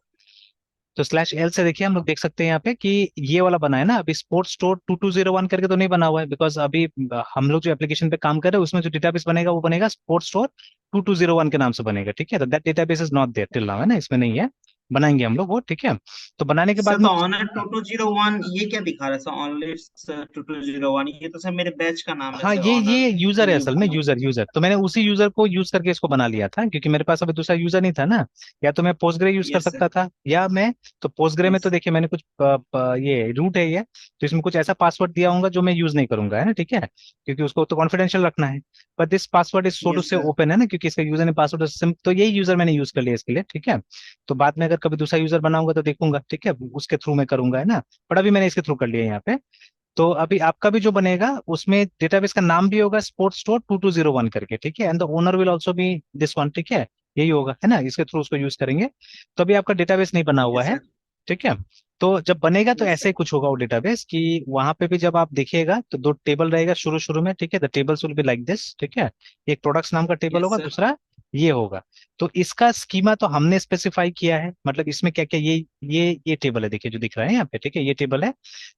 तो स्लैश एल से देखिए हम लोग देख सकते हैं यहाँ पे कि ये वाला बना है ना, अभी स्पोर्ट्स स्टोर 2201 करके तो नहीं बना हुआ है, बिकॉज अभी हम लोग जो एप्लीकेशन पे काम कर रहे हैं उसमें जो डेटाबेस बनेगा वो बनेगा स्पोर्ट्स स्टोर 2201 के नाम से बनेगा, ठीक है। तो that database is not there till now, है ना, इसमें नहीं है। बनाएंगे हम लोग वो, ठीक है। तो बनाने के सर बाद तो में ऑनर 2201 ये क्या दिखा रहा है सर? ऑनली सर 2201, ये तो सर मेरे बैच का नाम है हाँ, सर, ये ऑनर यूजर है असल में, 2201। यूजर तो मैंने उसी यूजर को यूज करके इसको बना लिया था, क्योंकि मेरे पास अभी दूसरा यूजर नहीं था ना। या तो मैं पोस्टग्रे यूज कर यस सर। सकता था, या मैं, तो पोस्टग्रे में यस। तो देखिए मैंने कुछ ये रूट है ये, तो इसमें कुछ ऐसा पासवर्ड दिया होगा जो मैं यूज नहीं करूंगा, है ना, ठीक है, क्योंकि उसको तो कॉन्फिडेंशियल रखना है। पर this password is so to yes से सर। ओपन, है ना, क्योंकि इसका यूजर ने पासवर्ड, तो यही यूजर मैंने यूज कर लिया इसके लिए, ठीक है। तो बाद में अगर कभी दूसरा यूजर बनाऊंगा तो देखूंगा, ठीक है, उसके थ्रू मैं करूंगा, है ना। बट अभी मैंने इसके थ्रू कर लिया यहाँ पे। तो अभी आपका भी जो बनेगा उसमें डेटाबेस का नाम भी होगा स्पोर्ट्स स्टोर 2201 करके, ठीक है, and the owner will also be this one, ठीक है। यही होगा, है ना, इसके थ्रू उसको यूज करेंगे। तो अभी आपका डेटाबेस नहीं बना हुआ यस है, सर। ठीक है। तो जब बनेगा तो यस ऐसे सर। ही कुछ होगा वो डेटाबेस, कि वहां पे भी जब आप देखिएगा तो दो टेबल रहेगा शुरू शुरू में, ठीक है, the tables will be like this, ठीक है। एक प्रोडक्ट्स नाम का टेबल यस होगा, सर। दूसरा ये होगा। तो इसका स्कीमा तो हमने स्पेसिफाई किया है, मतलब इसमें क्या क्या, ये टेबल है, देखिए जो दिख रहा है यहाँ पे, ठीक है, ये टेबल है।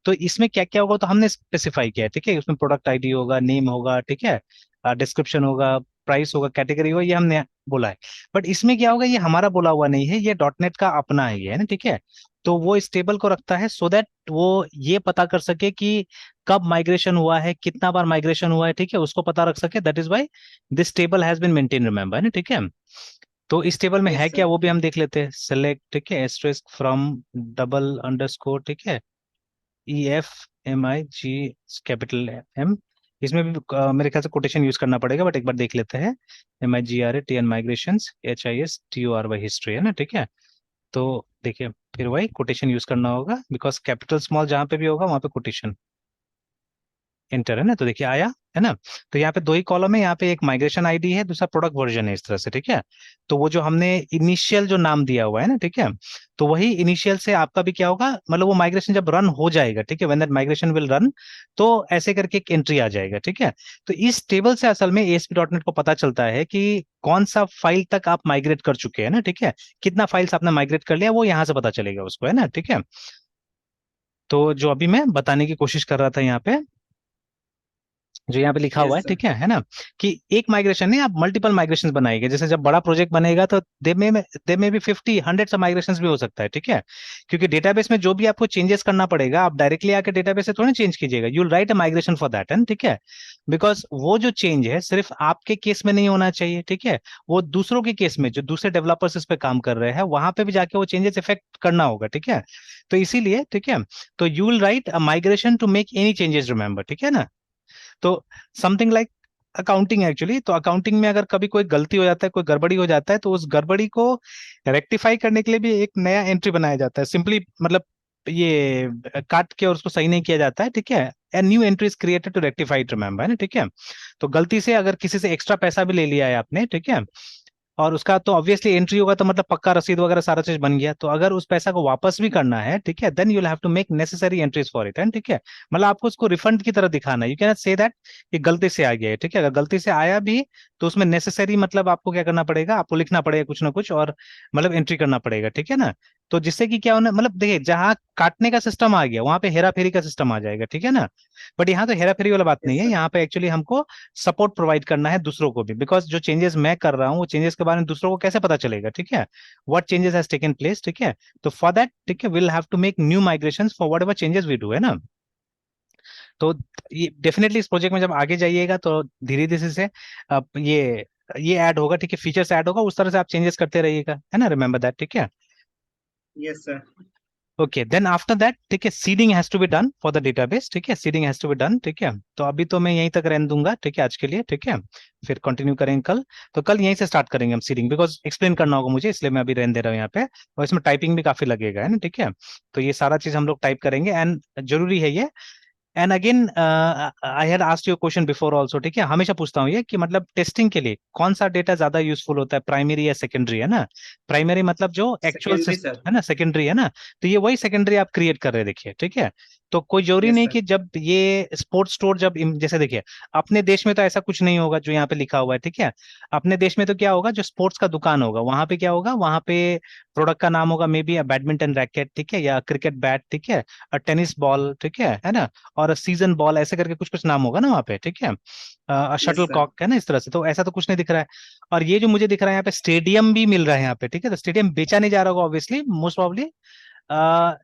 तो इसमें क्या क्या होगा तो हमने स्पेसिफाई किया है, ठीक है। उसमें प्रोडक्ट आईडी होगा, नेम होगा, ठीक है, डिस्क्रिप्शन होगा, प्राइस होगा, कैटेगरी होगा, ये हमने बोला है। बट इसमें क्या होगा, ये हमारा बोला हुआ नहीं है, ये डॉट नेट का अपना है ये, है ना, ठीक है। तो वो इस टेबल को रखता है सो दैट वो ये पता कर सके कि कब माइग्रेशन हुआ है, कितना बार माइग्रेशन हुआ है, ठीक है, उसको पता रख सके। That is why this table has been maintain, remember, है ना, ठीक है। तो इस टेबल में है यस क्या सर। वो भी हम देख लेते हैं, सेलेक्ट, ठीक है, एस्ट्रिस्क फ्रॉम डबल अंडरस्कोर, ठीक है, EFMIG कैपिटल एम। इसमें भी मेरे ख्याल से कोटेशन यूज करना पड़ेगा, बट एक बार देख लेते हैं। MIGRATN माइग्रेशन, HISTORY हिस्ट्री, है ना, ठीक है। तो देखिए फिर वही कोटेशन यूज करना होगा, बिकॉज कैपिटल स्मॉल जहां पे भी होगा वहां पे कोटेशन इंटर, है ना। तो देखिए आया, है ना। तो यहाँ पे दो ही कॉलम है, यहाँ पे एक माइग्रेशन आईडी है, दूसरा प्रोडक्ट वर्जन है, इस तरह से, ठीक है। तो वो जो हमने इनिशियल जो नाम दिया हुआ है ना, ठीक है, तो वही इनिशियल से आपका भी क्या होगा, मतलब वो माइग्रेशन जब रन हो जाएगा, ठीक है, when that migration will run, तो ऐसे करके एक एंट्री आ जाएगा, ठीक है। तो इस टेबल से असल में ASP.NET को पता चलता है कि कौन सा फाइल तक आप माइग्रेट कर चुके हैं ना, ठीक है, कितना फाइल्स आपने माइग्रेट कर लिया वो यहाँ से पता चलेगा उसको, है ना, ठीक है। तो जो अभी मैं बताने की कोशिश कर रहा था यहाँ पे, जो यहाँ पे लिखा हुआ यस है, सर। ठीक है ना, कि एक माइग्रेशन नहीं, आप मल्टीपल माइग्रेशन बनाएंगे। जैसे जब बड़ा प्रोजेक्ट बनेगा तो दे में भी 50 100 माइग्रेशन भी हो सकता है, ठीक है। क्योंकि डेटाबेस में जो भी आपको चेंजेस करना पड़ेगा, आप डायरेक्टली आके डेटाबेस से थोड़ी चेंज कीजिएगा, you will write a migration for that, है, ठीक है। बिकॉज वो जो चेंज है सिर्फ आपके केस में नहीं होना चाहिए, ठीक है, वो दूसरों के केस में जो दूसरे डेवलपर्स इस पे काम कर रहे हैं वहां पे भी जाके वो चेंजेस इफेक्ट करना होगा, ठीक है। तो इसीलिए, ठीक है, तो you will write a migration to make any changes, remember, ठीक है ना। तो समथिंग लाइक अकाउंटिंग एक्चुअली, तो अकाउंटिंग में अगर कभी कोई गलती हो जाता है, कोई गड़बड़ी हो जाता है, तो उस गड़बड़ी को रेक्टिफाई करने के लिए भी एक नया एंट्री बनाया जाता है, सिंपली मतलब ये काट के और उसको सही नहीं किया जाता है, ठीक है। And new entry is created to rectify it, remember, है ना, ठीक है। तो गलती से अगर किसी से एक्स्ट्रा पैसा भी ले लिया है आपने, ठीक है, और उसका तो ऑब्वियसली एंट्री होगा, तो मतलब पक्का रसीद वगैरह सारा चीज बन गया। तो अगर उस पैसा को वापस भी करना है, ठीक है, then you will have to make necessary entries for it, and ठीक है, मतलब आपको उसको रिफंड की तरह दिखाना है। यू कैन से दैट कि गलती से आ गया है, ठीक है। अगर गलती से आया भी तो उसमें नेसेसरी मतलब आपको क्या करना पड़ेगा, आपको लिखना पड़ेगा कुछ ना कुछ, और मतलब एंट्री करना पड़ेगा, ठीक है ना। तो जिससे कि क्या होना, मतलब देखिए, जहां काटने का सिस्टम आ गया वहां पे हेरा फेरी का सिस्टम आ जाएगा, ठीक है ना। बट यहाँ तो हेरा फेरी वाला बात नहीं यस है, सर। यहाँ पे एक्चुअली हमको सपोर्ट प्रोवाइड करना है दूसरों को भी, बिकॉज जो चेंजेस मैं कर रहा हूँ वो चेंजेस के बारे में दूसरों को कैसे पता चलेगा, ठीक है, what changes has taken place, ठीक है। तो फॉर दैट, ठीक है, will have to make new migration for whatever changes we do, है ना। तो ये डेफिनेटली इस प्रोजेक्ट में जब आगे जाइएगा तो धीरे धीरे से अब ये ऐड होगा, ठीक है, फीचर्स ऐड होगा, उस तरह से आप चेंजेस करते रहिएगा, है ना, रिमेंबर दैट, ठीक है। Yes sir. Okay, then after that, ठीक है, seeding has to be done for the database, ठीक है, seeding has to be done, ठीक है। तो अभी तो मैं यहीं तक रहने दूंगा, ठीक है, आज के लिए, ठीक है। फिर कंटिन्यू करेंगे कल। तो कल यहीं से स्टार्ट करेंगे हम सीडिंग, बिकॉज एक्सप्लेन करना होगा मुझे, इसलिए मैं अभी रहने दे रहा हूँ यहाँ पे, और इसमें टाइपिंग भी काफी लगेगा, है ना, ठीक है। तो ये सारा चीज हम लोग टाइप करेंगे, एंड जरूरी है ये। And again I had asked you question before also, ठीक है, हमेशा पूछता हूँ ये कि मतलब टेस्टिंग के लिए कौन सा डेटा ज्यादा यूजफुल होता है, प्राइमरी या सेकेंडरी, है ना। प्राइमरी मतलब जो एक्चुअल सेकेंडरी सर। है ना, सेकेंडरी है ना। तो ये वही सेकेंडरी आप क्रिएट कर रहे हैं, देखिए, ठीक है। तो कोई जरूरी यस नहीं सर। कि जब ये स्पोर्ट्स स्टोर जब जैसे देखिए, अपने देश में तो ऐसा कुछ नहीं होगा जो यहाँ पे लिखा हुआ है, ठीक है। अपने देश में तो क्या होगा, जो स्पोर्ट्स का दुकान होगा वहां पे क्या होगा, वहां पे प्रोडक्ट का नाम होगा मे बी बैडमिंटन रैकेट, ठीक है, या क्रिकेट बैट, ठीक है, और टेनिस बॉल, ठीक है ना, और सीजन बॉल, ऐसे करके कुछ कुछ नाम होगा ना वहाँ पे, ठीक है। Yes shuttle sir. कॉक है ना, इस तरह से। तो ऐसा तो कुछ नहीं दिख रहा है। और ये जो मुझे दिख रहा है यहाँ पे, स्टेडियम भी मिल रहा है यहाँ पे, ठीक है। तो स्टेडियम बेचा नहीं जा रहा होगा ऑब्वियसली, मोस्ट प्रॉब्ली,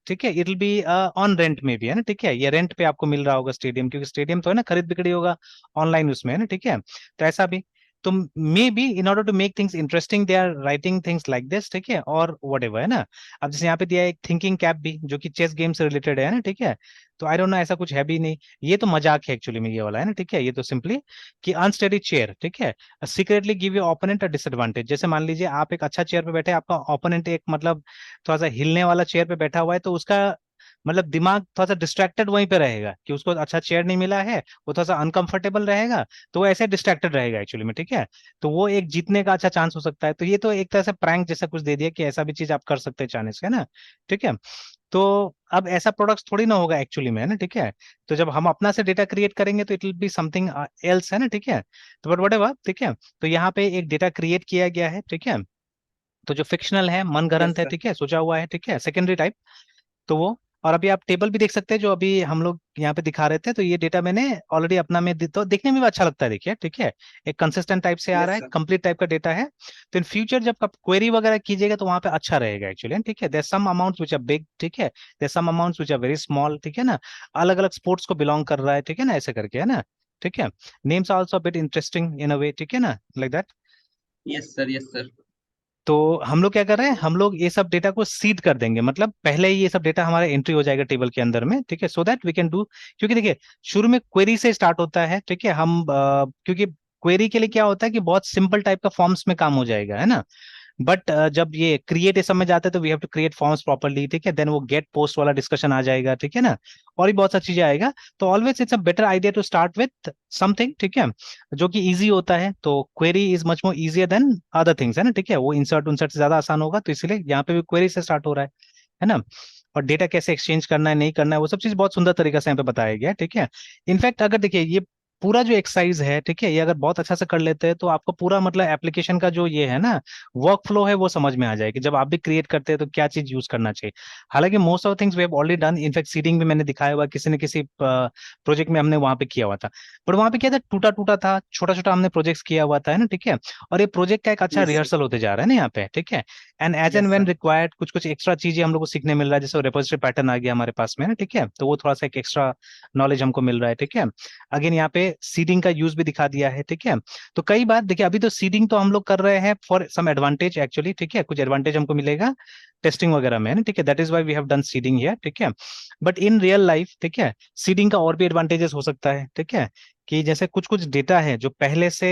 ठीक है, it will be on rent में भी, है ना, ठीक है, ये रेंट पे आपको मिल रहा होगा स्टेडियम, क्योंकि स्टेडियम तो है ना, खरीद बिक्री होगा ऑनलाइन उसमें, है ना, ठीक है। तो ऐसा भी, तो maybe in order to make things interesting they are writing things like this, ठीक है, और वट एवर, है ना। अब जैसे यहाँ पे दिया है एक थिंकिंग कैप भी, जो कि चेस गेम से रिलेटेड है ना, ठीक है। तो आई डोंट नो, ऐसा कुछ है भी नहीं, ये तो मजाक है एक्चुअली में ये वाला, है ना, ठीक है। ये तो सिंपली कि अनस्टेडी चेयर, ठीक है, secretly give your opponent a disadvantage. जैसे मान लीजिए आप एक अच्छा चेयर पे बैठे, आपका ओपोनेंट एक मतलब थोड़ा सा हिलने वाला चेयर पे बैठा हुआ है, तो उसका मतलब दिमाग थोड़ा सा डिस्ट्रैक्टेड वहीं पे रहेगा कि उसको अच्छा चेयर नहीं मिला है, वो थोड़ा सा अनकंफर्टेबल रहेगा, तो वो ऐसे डिस्ट्रैक्टेड रहेगा एक्चुअली में, ठीक है। तो वो एक जीतने का अच्छा चांस हो सकता है। तो ये तो एक तरह से प्रैंक जैसा कुछ दे दिया कि ऐसा भी चीज आप कर सकते हैं चाहने से, है ना, ठीक है। तो अब ऐसा प्रोडक्ट्स थोड़ी ना होगा एक्चुअली में, है ना, ठीक है। तो जब हम अपना से डेटा क्रिएट करेंगे तो it will be something else, है ना, ठीक है। तो बट व्हाटएवर, ठीक है। तो यहाँ पे एक डेटा क्रिएट किया गया है, ठीक है। तो जो फिक्शनल है, मनगढ़ंत यस है, सर। ठीक है, सोचा हुआ है, ठीक है, सेकेंडरी टाइप। तो वो, और अभी आप टेबल भी देख सकते हैं जो अभी हम लोग यहाँ पे दिखा रहे थे। तो ये डेटा मैंने ऑलरेडी अपना में तो देखने में भी अच्छा लगता है, देखिए, ठीक है। एक कंसिस्टेंट टाइप से आ रहा यस है, सर। कंप्लीट टाइप का डेटा है। तो इन फ्यूचर जब आप क्वेरी वगैरह कीजिएगा तो वहां पे अच्छा रहेगा एक्चुअली, ठीक है। There some amounts which are big, ठीक है, there some amounts which are very small, ठीक है ना। अलग अलग स्पोर्ट्स को बिलोंग कर रहा है, ठीक है ना, ऐसे करके, है ना, ठीक है। Names also bit interesting in a way, ठीक है ना, like that. Yes sir. Yes sir. तो हम लोग क्या कर रहे हैं, हम लोग ये सब डेटा को सीड कर देंगे, मतलब पहले ही ये सब डेटा हमारा एंट्री हो जाएगा टेबल के अंदर में, ठीक है, so that we can do. क्योंकि देखिए, शुरू में क्वेरी से स्टार्ट होता है, ठीक है। हम क्योंकि क्वेरी के लिए क्या होता है कि बहुत सिंपल टाइप का फॉर्म्स में काम हो जाएगा, है ना। बट जब ये क्रिएट इस सब में जाते हैं तो we have to create forms properly, ठीक है। देन वो गेट पोस्ट वाला डिस्कशन आ जाएगा, ठीक है ना, और भी बहुत सारी चीजें आएगा। तो always it's a better idea to start with something, ठीक है, जो कि इजी होता है। तो query is much more easier than other things, है ना, ठीक है। वो इंसर्ट उनसर्ट से ज्यादा आसान होगा, तो इसीलिए यहाँ पे भी क्वेरी से स्टार्ट हो रहा है ना। और डेटा कैसे एक्सचेंज करना है, नहीं करना है, वो सब चीज बहुत सुंदर तरीके से यहाँ पे बताया गया है, ठीक है। इनफैक्ट अगर देखिए, ये पूरा जो एक्सरसाइज है, ठीक है, ये अगर बहुत अच्छा से कर लेते हैं तो आपको पूरा मतलब एप्लीकेशन का जो ये है ना, वर्क फ्लो है, वो समझ में आ जाएगी। जब आप भी क्रिएट करते हैं तो क्या चीज यूज करना चाहिए। हालांकि most of things we have already done, in fact seeding भी मैंने दिखाया हुआ, किसी न किसी प्रोजेक्ट में हमने वहां पे किया हुआ था। बट वहां पे क्या था, टूटा टूटा था, छोटा छोटा हमने प्रोजेक्ट्स किया हुआ था, है ना, ठीक है। और ये प्रोजेक्ट का एक अच्छा यस सर। रिहर्सल होते जा रहा है ना यहाँ पे, ठीक है। And yes when sir. Required कुछ कुछ एक्स्ट्रा चीजें हम लोग को सीखने मिल रहा है, जैसे रेपोजिटरी पैटर्न आ गया हमारे पास में ना, ठीक है। तो वो थोड़ा सा एक एक्स्ट्रा नॉलेज हमको मिल रहा है, ठीक है। अगेन यहाँ पे सीडिंग का यूज भी दिखा दिया है, ठीक है। तो कई बार देखिए, अभी तो सीडिंग तो हम लोग कर रहे हैं फॉर सम एडवांटेज एक्चुअली, ठीक है, कुछ एडवांटेज हमको मिलेगा टेस्टिंग वगैरह में, है ना, ठीक है। That is why we have done seeding here, ठीक है। बट इन रियल लाइफ, ठीक है, सीडिंग का और भी एडवांटेजेस हो सकता है, ठीक है। कि जैसे कुछ कुछ डेटा है जो पहले से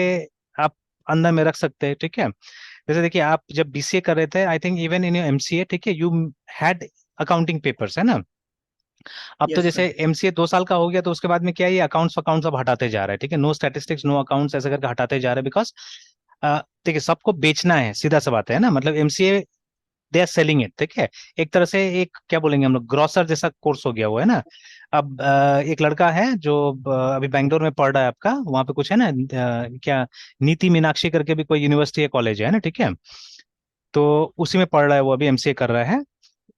आप अंदर में रख सकते हैं, ठीक है। जैसे देखिए, आप जब बीसीए कर रहे थे, I think even in your MCA, ठीक है, यू हैड अकाउंटिंग पेपर्स, है ना। अब तो यस जैसे सर। एमसीए 2 साल का हो गया, तो उसके बाद में क्या है, ये अकाउंट्स अकाउंट्स सब हटाते जा रहा है, ठीक है, नो स्टैटिस्टिक्स नो अकाउंट्स ऐसे करके हटाते जा रहे हैं, बिकॉज ठीक है, सबको बेचना है, सीधा सा बात है ना, मतलब MCA they are selling it, ठीक है। एक तरह से एक क्या बोलेंगे हम लोग, ग्रोसर जैसा कोर्स हो गया हुआ है ना। अब एक लड़का है जो अभी बैंगलोर में पढ़ रहा है आपका, वहाँ पे कुछ है ना, क्या नीति मीनाक्षी करके भी कोई यूनिवर्सिटी या कॉलेज है ना, ठीक है। तो उसी में पढ़ रहा है वो, अभी एमसीए कर रहा है।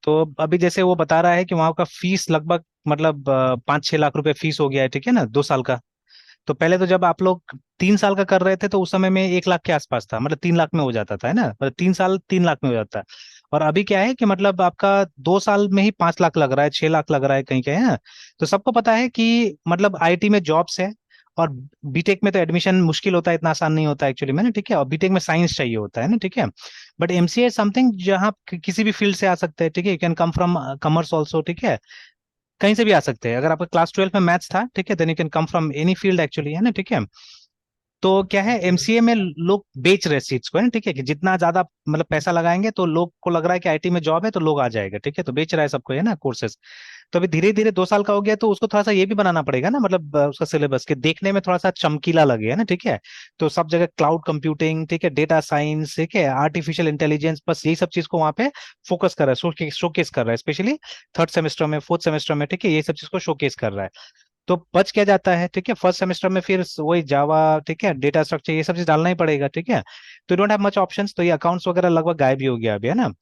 तो अभी जैसे वो बता रहा है कि वहाँ का फीस लगभग मतलब 5-6 लाख रुपए फीस हो गया है, ठीक है ना, 2 साल का। तो पहले तो जब आप लोग 3 साल का कर रहे थे तो उस समय में 1 लाख के आसपास था, मतलब 3 लाख में हो जाता था, है ना, मतलब 3 साल 3 लाख में हो जाता है। और अभी क्या है कि मतलब आपका 2 साल में ही 5 लाख लग रहा है, 6 लाख लग रहा है कहीं कहीं, है ना। तो सबको पता है कि मतलब आईटी में जॉब्स है, और बीटेक में तो एडमिशन मुश्किल होता है, इतना आसान नहीं होता एक्चुअली में ना, ठीक है, और बीटेक में साइंस चाहिए होता है ना, ठीक है। बट एमसीए समथिंग जहाँ किसी भी फील्ड से आ सकते हैं, ठीक है, you can come from commerce also, ठीक है, कहीं से भी आ सकते हैं। अगर आपका क्लास 12 में मैथ्स था, ठीक है, then you can come from any field actually, है ना, ठीक है। तो क्या है, एमसीए में लोग बेच रहे सीट्स को, है ना, ठीक है, कि जितना ज्यादा मतलब पैसा लगाएंगे तो लोग को लग रहा है कि आईटी में जॉब है तो लोग आ जाएगा, ठीक है, तो बेच रहा है सबको, है ना, कोर्सेज। तो अभी धीरे धीरे 2 साल का हो गया, तो उसको थोड़ा सा ये भी बनाना पड़ेगा ना, मतलब उसका सिलेबस के देखने में थोड़ा सा चमकीला लगे, है ना, ठीक है। तो सब जगह क्लाउड कंप्यूटिंग, ठीक है, डेटा साइंस, ठीक है, आर्टिफिशियल इंटेलिजेंस, बस यही सब चीज को वहाँ पे फोकस कर रहा है, शोकेस कर रहा है, स्पेशली थर्ड सेमेस्टर में, फोर्थ सेमेस्टर में, ठीक है, ये सब चीज को शोकेस कर रहा है। तो बच क्या जाता है, ठीक है, फर्स्ट सेमेस्टर में फिर वही जावा, ठीक है, डेटा स्ट्रक्चर, ये सब चीज डालना ही पड़ेगा, ठीक है। तो डोंट हैव मच ऑप्शंस, तो ये अकाउंट्स वगैरह लगभग गायब ही हो गया अभी, है ना।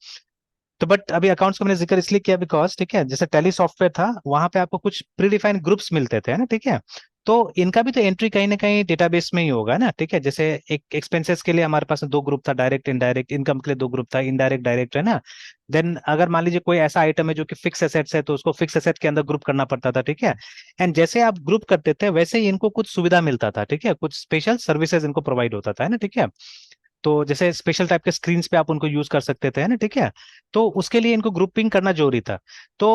तो बट अभी अकाउंट्स का मैंने जिक्र इसलिए किया बिकॉज, ठीक है, जैसे टैली सॉफ्टवेयर था, वहां पे आपको कुछ प्री डिफाइंड ग्रुप्स मिलते थे, है ना, ठीक है। तो इनका भी तो एंट्री कहीं ना कहीं डेटाबेस में ही होगा ना, ठीक है। जैसे एक एक्सपेंसेस के लिए हमारे पास 2 ग्रुप था, डायरेक्ट इनडायरेक्ट, इनकम के लिए 2 ग्रुप था, इनडायरेक्ट डायरेक्ट, है ना। देन अगर मान लीजिए कोई ऐसा आइटम है जो कि फिक्स एसेट्स है, तो उसको फिक्स एसेट के अंदर ग्रुप करना पड़ता था, ठीक है। एंड जैसे आप ग्रुप करते थे वैसे ही इनको कुछ सुविधा मिलता था, ठीक है, कुछ स्पेशल सर्विसेज इनको प्रोवाइड होता था, है ना, ठीक है। तो जैसे स्पेशल टाइप के स्क्रीन पे आप उनको यूज कर सकते थे, है ना, ठीक है। तो उसके लिए इनको ग्रुपिंग करना जरूरी था। तो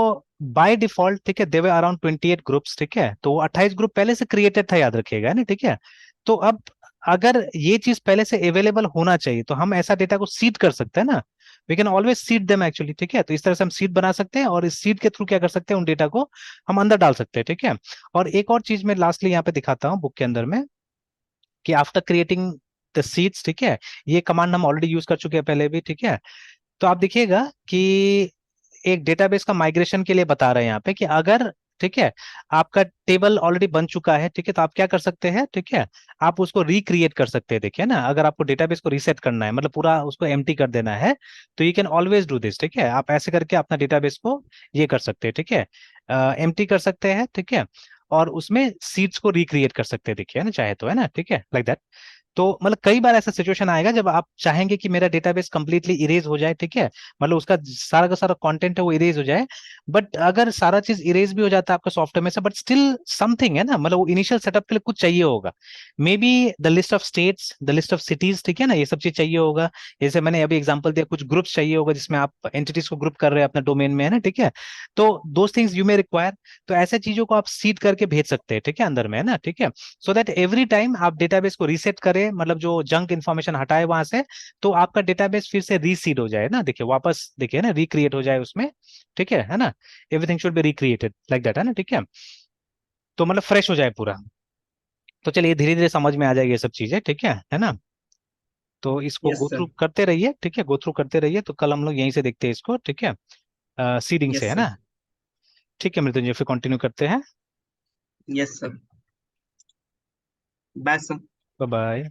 बाय डिफॉल्ट, ठीक है, देवे अराउंड 28 ग्रुप्स, ठीक है, तो 28 ग्रुप पहले से क्रिएटेड था, याद रखिएगा, है ना, ठीक है। तो अब अगर ये चीज पहले से अवेलेबल होना चाहिए, तो हम ऐसा डेटा को सीड कर सकते हैं ना। We can always seed them actually, ठीक है। तो इस तरह से हम सीड बना सकते हैं, और इस सीड के थ्रू क्या कर सकते हैं, उन डेटा को हम अंदर डाल सकते हैं, ठीक है। और एक और चीज मैं लास्टली यहाँ पे दिखाता हूँ बुक के अंदर में, कि आफ्टर क्रिएटिंग द सीड्स, ठीक है, ये कमांड हम ऑलरेडी यूज कर चुके हैं पहले भी, ठीक है। तो आप देखिएगा कि एक डेटाबेस का माइग्रेशन के लिए बता रहे हैं यहाँ पे कि अगर, ठीक है, आपका टेबल ऑलरेडी बन चुका है, ठीक है, तो आप क्या कर सकते हैं, ठीक है, आप उसको रिक्रिएट कर सकते हैं, देखिए ना, अगर आपको डेटाबेस को रीसेट करना है, मतलब पूरा उसको एम्प्टी कर देना है, तो you can always do this, ठीक है, आप ऐसे करके अपना डेटाबेस को ये कर सकते हैं, ठीक है, एम्प्टी कर सकते हैं, ठीक है। और उसमें सीट्स को रिक्रिएट कर सकते हैं, देखिए ना, चाहे तो, है ना, ठीक है, लाइक दैट। तो मतलब कई बार ऐसा सिचुएशन आएगा जब आप चाहेंगे कि मेरा डेटाबेस कंप्लीटली इरेज हो जाए, ठीक है, मतलब उसका सारा का सारा कंटेंट है वो इरेज हो जाए। बट अगर सारा चीज इरेज भी हो जाता है आपका सॉफ्टवेयर में से, बट स्टिल समथिंग, है ना, मतलब वो इनिशियल सेटअप के लिए कुछ चाहिए होगा। May be the list of states, the list of cities, ठीक है ना, ये सब चीज चाहिए होगा। जैसे मैंने अभी एग्जांपल दिया, कुछ ग्रुप्स चाहिए होगा जिसमें आप एंटिटीज को ग्रुप कर रहे हैं अपना डोमेन में, है ना, ठीक है। तो those things you may require. तो ऐसे चीजों को आप सीड करके भेज सकते हैं, ठीक है, अंदर में, है ना, ठीक है। सो दैट एवरी टाइम आप डेटाबेस को रीसेट करें, मतलब जो जंक इन्फॉर्मेशन हटाए वहां से, तो आपका डेटाबेस फिर से रीसीड हो जाए ना, देखिए वापस, देखिए ना, रिक्रिएट हो जाए उसमें, ठीक है ना। Everything should be recreated like that, है ना, ठीक है। तो मतलब फ्रेश हो जाए पूरा। तो चलिए धीरे धीरे समझ में आ जाएगी ये सब चीजें, ठीक है ना। तो इसको यस गो थ्रू सर। करते रहिए, ठीक है, गो थ्रू करते रहिए, तो कल हम लोग यहीं से देखते हैं इसको, ठीक है, सीडिंग से, यस है सर। ना। ठीक है मृत्युंजय, फिर कंटिन्यू करते हैं। Yes sir. Bye sir. Bye bye.